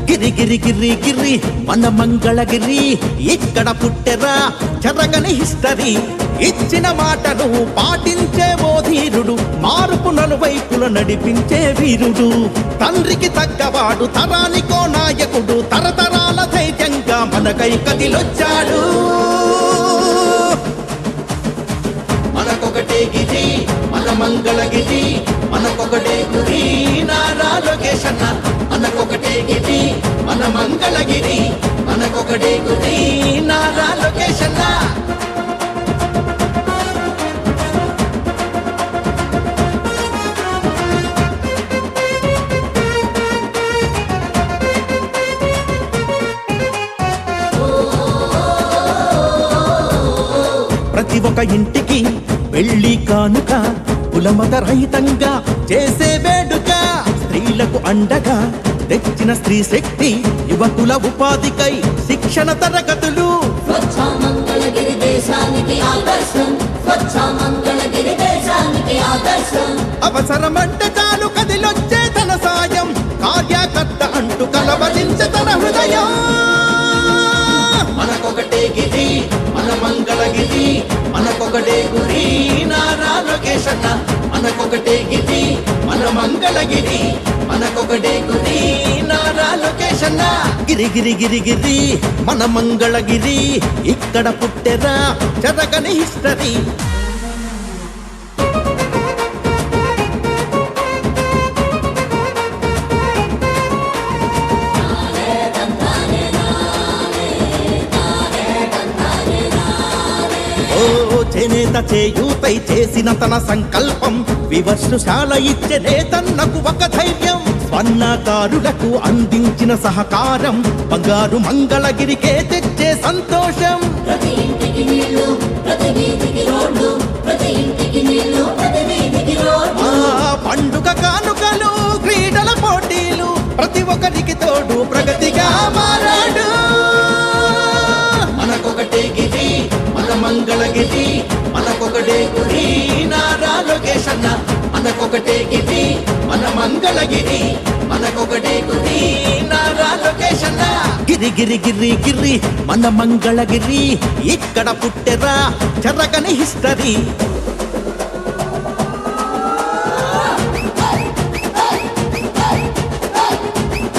గిరి గిరి గిరి గిరి మన మంగళగిరి ఇక్కడ పుట్టెరా చదగని హిస్టరీ. ఇచ్చిన మాటను పాటించే ఓ ధీరుడు, మార్పు నలువైపుల నడిపించే వీరుడు, తండ్రికి తగ్గవాడు తరానికో నాయకుడు, తరతరాల ధైర్యంగా మనకై కదిలొచ్చాడు. మనకొకటే గిరి మన మంగళగిరి, మనకొకటే గురి నారా లోకేశన్న. మనకొకటే గిరి మన మంగళగిరి, మనకొకటే గురి నారా లోకేశన్న. ప్రతి ఒక్క ఇంటికి పెళ్లి కానుక కులమత రహితంగా చేసే వేడుక, స్త్రీలకు అండగా తెచ్చిన స్త్రీ శక్తి, యువకుల ఉపాధికై శిక్షణ తరగతులు. స్వచ్ఛ మంగళగిరి దేశానికి ఆదర్శం, స్వచ్ఛ మంగళగిరి దేశానికి ఆదర్శం. అవసరమంటే చాలు కదిలొచ్చే తన సాయం, కార్యకర్త అంట పరవశించే తన హృదయం మనకొకటే గిరి మన మంగళగిరి మనకొకటే గురి నారా లోకేష్ అన్న మనకొకటే గిరి మన మంగళగిరి మనకొకటే గురి నారా లోకేష్ అన్న గిరి గిరి గిరి గిరి మన మంగళగిరి ఇక్కడ పుట్టెరా చెరగని హిస్టరీ చేనేత చేయూతై చేసిన తన సంకల్పం వివర్శశాల ఇచ్చే నేతన్నకు ఒక ధైర్యం స్వర్ణకారులకు అందించిన సహకారం బంగారు మంగళగిరికే తెచ్చే సంతోషం ప్రతి ఇంటికి నీళ్లు ప్రతి వీధికి రోడ్లు ప్రతి ఇంటికి నీళ్లు ప్రతి వీధికి రోడ్లు పండుగ కానుకలు క్రీడల పోటీలు ప్రతి ఒక్కరికి తోడు ప్రగతిగా మారాడు మనకొకటే గిరి మన మంగళగిరి మనకొకటే గురి నారా లోకేష్ అన్న మనకొకటే గిరి మన మంగళగిరి మనకొకటే గురి నారా లోకేష్ అన్న గిరి గిరి గిరి గిరి మన మంగళగిరి ఇక్కడ పుట్టెరా చెరగని హిస్టరీ